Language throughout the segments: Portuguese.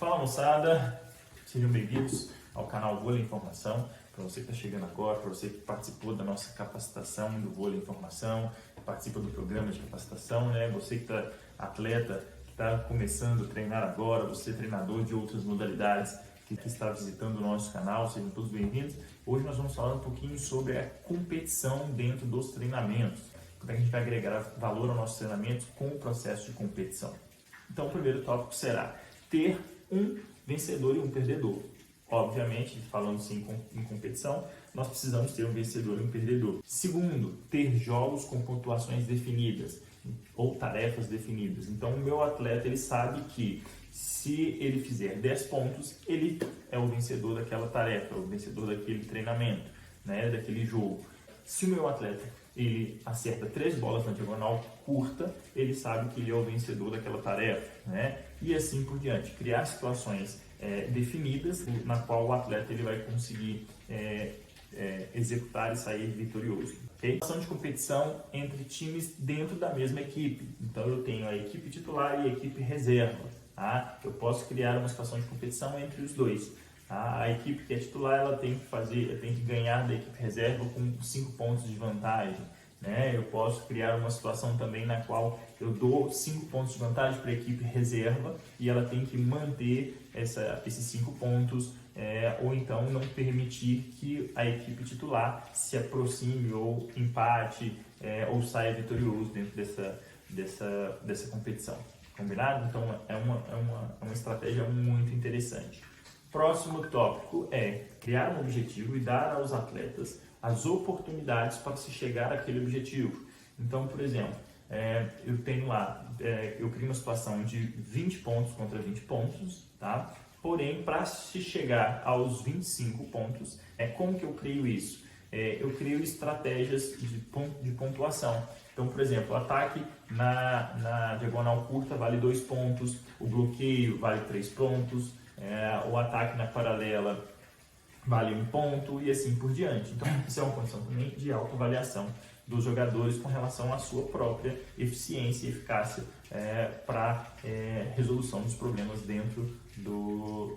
Fala moçada, sejam bem-vindos ao canal Vôlei Informação. Para você que está chegando agora, para você que participou da nossa capacitação do Vôlei Informação, participa do programa de capacitação, né? Você que está atleta, que está começando a treinar agora, você treinador de outras modalidades, que está visitando o nosso canal, sejam todos bem-vindos. Hoje nós vamos falar um pouquinho sobre a competição dentro dos treinamentos. Como é que a gente vai agregar valor aos nossos treinamentos com o processo de competição. Então o primeiro tópico será ter um vencedor e um perdedor. Obviamente, falando sim em competição, nós precisamos ter um vencedor e um perdedor. Segundo, ter jogos com pontuações definidas ou tarefas definidas. Então, o meu atleta ele sabe que se ele fizer 10 pontos, ele é o vencedor daquela tarefa, o vencedor daquele treinamento, né, daquele jogo. Se o meu atleta ele acerta 3 bolas na diagonal curta, ele sabe que ele é o vencedor daquela tarefa, né? E assim por diante. Criar situações definidas na qual o atleta ele vai conseguir executar e sair vitorioso. Okay? Ação de competição entre times dentro da mesma equipe. Então eu tenho a equipe titular e a equipe reserva. Tá? Eu posso criar uma situação de competição entre os dois. A equipe que é titular ela tem que ganhar da equipe reserva com 5 pontos de vantagem. Né? Eu posso criar uma situação também na qual eu dou 5 pontos de vantagem para a equipe reserva e ela tem que manter esses 5 pontos ou então não permitir que a equipe titular se aproxime ou empate ou saia vitorioso dentro dessa competição. Combinado? Então é uma estratégia muito interessante. Próximo tópico é criar um objetivo e dar aos atletas as oportunidades para se chegar àquele objetivo. Então, por exemplo, eu tenho lá, eu crio uma situação de 20 pontos contra 20 pontos, tá? Porém, para se chegar aos 25 pontos, como que eu crio isso? Eu crio estratégias de pontuação. Então, por exemplo, o ataque na diagonal curta vale 2 pontos, o bloqueio vale 3 pontos, o ataque na paralela vale 1 ponto e assim por diante. Então, isso é uma condição também de autoavaliação dos jogadores com relação à sua própria eficiência e eficácia para resolução dos problemas dentro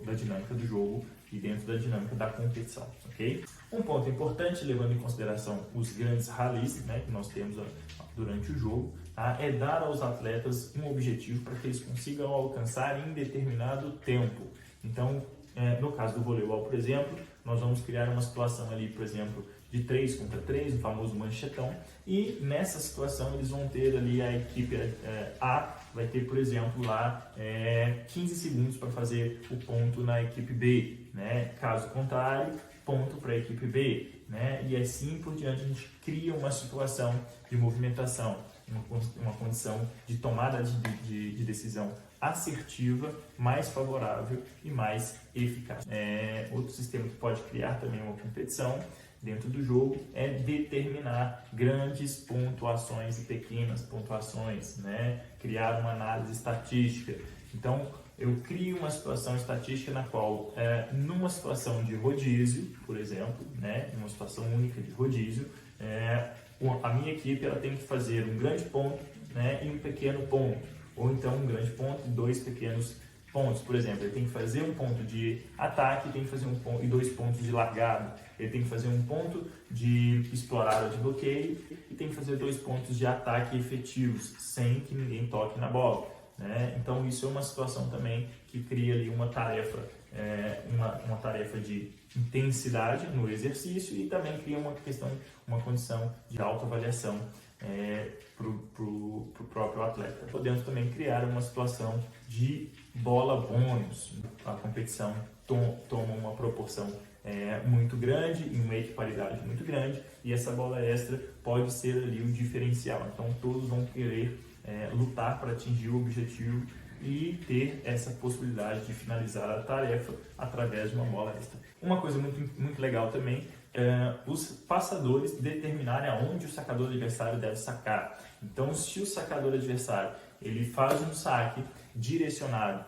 da dinâmica do jogo e dentro da dinâmica da competição, ok? Um ponto importante, levando em consideração os grandes rallies, né, que nós temos durante o jogo, tá, é dar aos atletas um objetivo para que eles consigam alcançar em determinado tempo. Então, no caso do voleibol, por exemplo, nós vamos criar uma situação ali, por exemplo, de 3 contra 3, o famoso manchetão, e nessa situação eles vão ter ali a equipe A, vai ter, por exemplo, lá 15 segundos para fazer o ponto na equipe B, né? Caso contrário, ponto para a equipe B, né? E assim por diante a gente cria uma situação de movimentação, uma condição de tomada de decisão assertiva, mais favorável e mais eficaz. Outro sistema que pode criar também uma competição dentro do jogo é determinar grandes pontuações e pequenas pontuações, né? Criar uma análise estatística. Então, eu crio uma situação estatística na qual, numa situação de rodízio, por exemplo, né? Uma situação única de rodízio, a minha equipe ela tem que fazer um grande ponto, né? E um pequeno ponto. Ou então um grande ponto e 2 pequenos pontos. Por exemplo, ele tem que fazer um ponto de ataque, tem que fazer um ponto e 2 pontos de largada. Ele tem que fazer um ponto de explorada de bloqueio e tem que fazer 2 pontos de ataque efetivos, sem que ninguém toque na bola, né? Então isso é uma situação também que cria ali uma tarefa, uma tarefa de intensidade no exercício e também cria uma condição de autoavaliação para o próprio atleta. Podemos também criar uma situação de bola bônus. A competição toma uma proporção muito grande e uma equiparidade muito grande e essa bola extra pode ser ali o diferencial. Então todos vão querer lutar para atingir o objetivo e ter essa possibilidade de finalizar a tarefa através de uma bola extra. Uma coisa muito legal também os passadores determinarem aonde o sacador adversário deve sacar. Então, se o sacador adversário ele faz um saque direcionado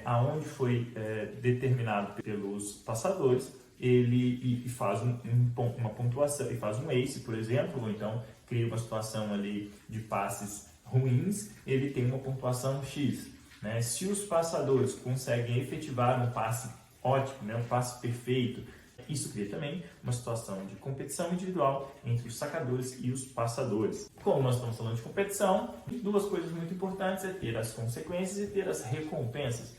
aonde foi determinado pelos passadores, ele faz uma pontuação, e faz um ace, por exemplo, ou então cria uma situação ali de passes ruins, ele tem uma pontuação X. né? Se os passadores conseguem efetivar um passe ótimo, né? Um passe perfeito, isso cria também uma situação de competição individual entre os sacadores e os passadores. Como nós estamos falando de competição, duas coisas muito importantes é ter as consequências e ter as recompensas.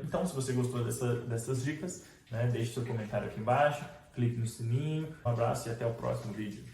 Então, se você gostou dessas dicas, né, deixe seu comentário aqui embaixo, clique no sininho. Um abraço e até o próximo vídeo.